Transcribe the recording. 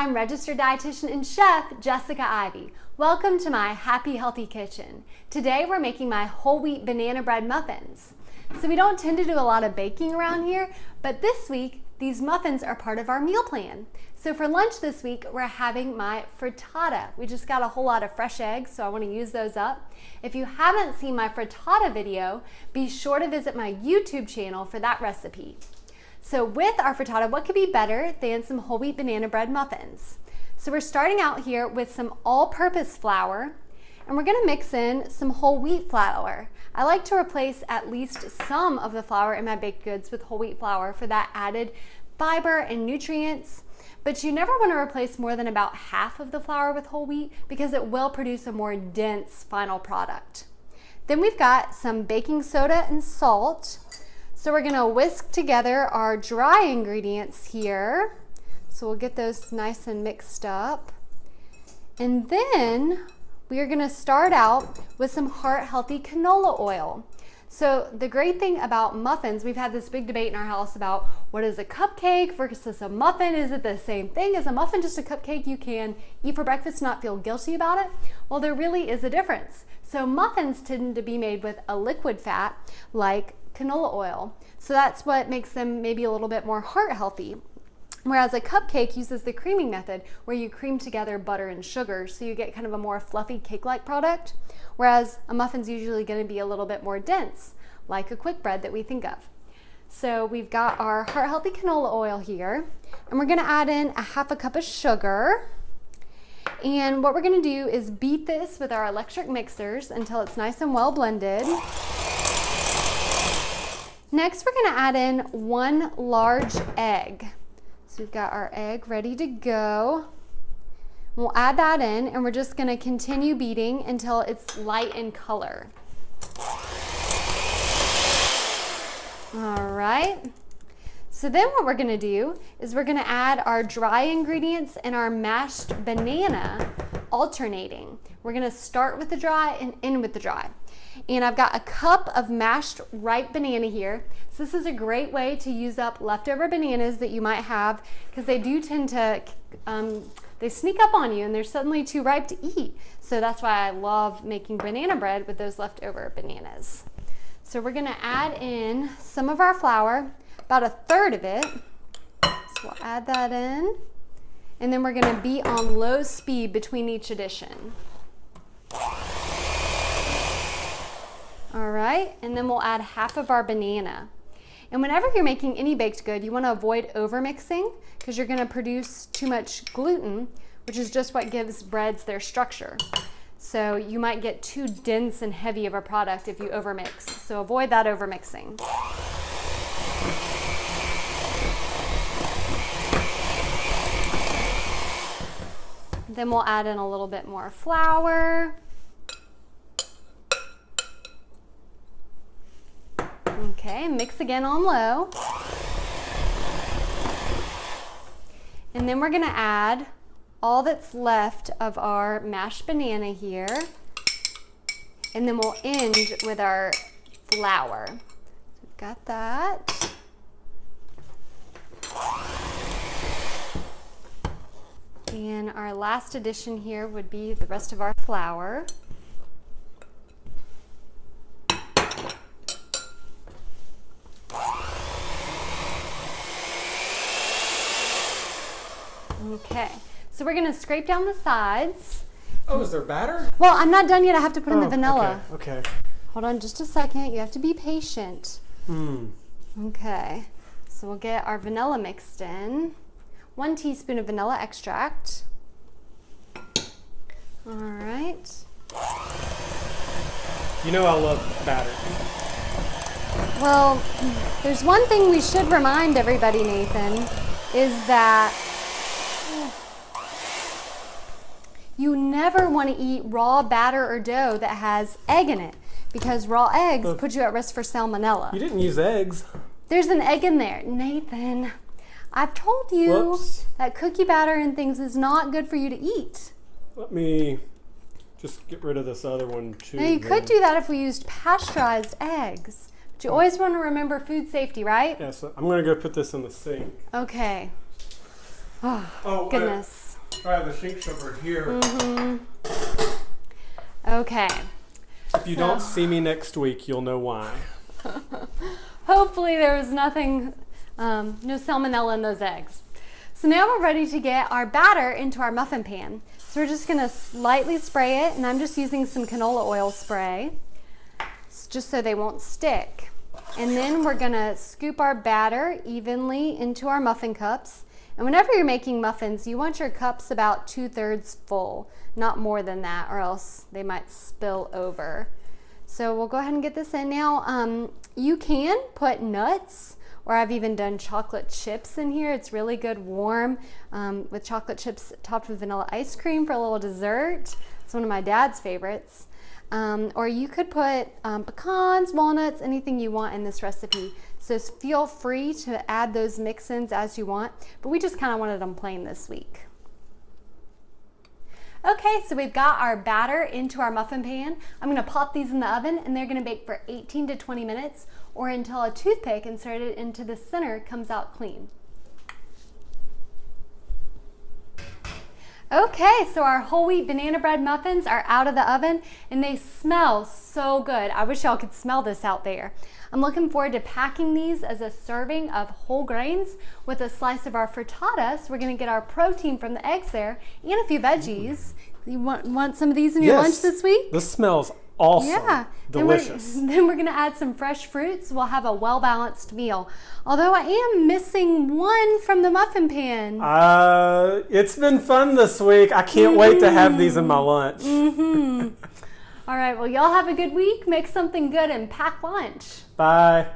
I'm registered dietitian and chef Jessica Ivy. Welcome to my Happy Healthy Kitchen. Today we're making my whole wheat banana bread muffins. So we don't tend to do a lot of baking around here, but this week these muffins are part of our meal plan. So for lunch this week, we're having my frittata. We just got a whole lot of fresh eggs, so I want to use those up. If you haven't seen my frittata video, be sure to visit my YouTube channel for that recipe. So with our frittata, what could be better than some whole wheat banana bread muffins? So we're starting out here with some all-purpose flour, and we're gonna mix in some whole wheat flour. I like to replace at least some of the flour in my baked goods with whole wheat flour for that added fiber and nutrients. But you never want to replace more than about half of the flour with whole wheat because it will produce a more dense final product. Then we've got some baking soda and salt. So we're gonna whisk together our dry ingredients here. So we'll get those nice and mixed up. And then we are gonna start out with some heart-healthy canola oil. So the great thing about muffins, we've had this big debate in our house about what is a cupcake versus a muffin. Is it the same thing? Is a muffin just a cupcake you can eat for breakfast and not feel guilty about it? Well, there really is a difference. So muffins tend to be made with a liquid fat like canola oil. So that's what makes them maybe a little bit more heart healthy. Whereas a cupcake uses the creaming method where you cream together butter and sugar, so you get kind of a more fluffy cake-like product. Whereas a muffin's usually going to be a little bit more dense, like a quick bread that we think of. So we've got our heart healthy canola oil here, and we're going to add in a half a cup of sugar. And what we're going to do is beat this with our electric mixers until it's nice and well blended. Next, we're going to add in 1 large egg. So we've got our egg ready to go. We'll add that in, and we're just going to continue beating until it's light in color. All right. So then what we're going to do is we're going to add our dry ingredients and our mashed banana alternating. We're going to start with the dry and end with the dry. And I've got a cup of mashed ripe banana here. So this is a great way to use up leftover bananas that you might have, because they do tend to, they sneak up on you and they're suddenly too ripe to eat. So that's why I love making banana bread with those leftover bananas. So we're gonna add in some of our flour, about 1/3 of it. So we'll add that in. And then we're gonna beat on low speed between each addition. All right, and then we'll add half of our banana. And whenever you're making any baked good, you want to avoid over mixing because you're going to produce too much gluten, which is just what gives breads their structure. So you might get too dense and heavy of a product if you overmix. So avoid that over mixing. Then we'll add in a little bit more flour. Okay, mix again on low. And then we're gonna add all that's left of our mashed banana here. And then we'll end with our flour. So we've got that. And our last addition here would be the rest of our flour. Okay, so we're gonna scrape down the sides. Oh, is there batter? Well, I'm not done yet. I have to put in the vanilla. Okay. Hold on just a second. You have to be patient. Okay, so we'll get our vanilla mixed in. 1 teaspoon of vanilla extract. All right. You know I love batter. Well, there's one thing we should remind everybody, Nathan, is that you never want to eat raw batter or dough that has egg in it, because raw eggs put you at risk for salmonella. You didn't use eggs. There's an egg in there. Nathan, I've told you that cookie batter and things is not good for you to eat. Let me just get rid of this other one too. Now you could do that if we used pasteurized eggs. But you always want to remember food safety, right? Yeah, so I'm going to go put this in the sink. Okay. Oh, goodness. I have the sink shover here. Okay. If you don't see me next week, you'll know why. Hopefully there was nothing, no salmonella in those eggs. So now we're ready to get our batter into our muffin pan. So we're just gonna lightly spray it, and I'm just using some canola oil spray, just so they won't stick. And then we're gonna scoop our batter evenly into our muffin cups. And whenever you're making muffins, you want your cups about 2/3 full, not more than that, or else they might spill over. So we'll go ahead and get this in now. You can put nuts, or I've even done chocolate chips in here. It's really good warm with chocolate chips topped with vanilla ice cream for a little dessert. It's one of my dad's favorites. Or you could put pecans, walnuts, anything you want in this recipe. So feel free to add those mix-ins as you want, but we just kind of wanted them plain this week. Okay, so we've got our batter into our muffin pan. I'm gonna pop these in the oven, and they're gonna bake for 18 to 20 minutes, or until a toothpick inserted into the center comes out clean. Okay, so our whole wheat banana bread muffins are out of the oven, and they smell so good. I wish y'all could smell this out there. I'm looking forward to packing these as a serving of whole grains with a slice of our frittata. So we're gonna get our protein from the eggs there and a few veggies. You want some of these in your lunch this week? This smells awesome. Yeah. Delicious. Then we're gonna add some fresh fruits. We'll have a well-balanced meal. Although I am missing one from the muffin pan. It's been fun this week. I can't wait to have these in my lunch. All right, well, y'all have a good week. Make something good and pack lunch. Bye.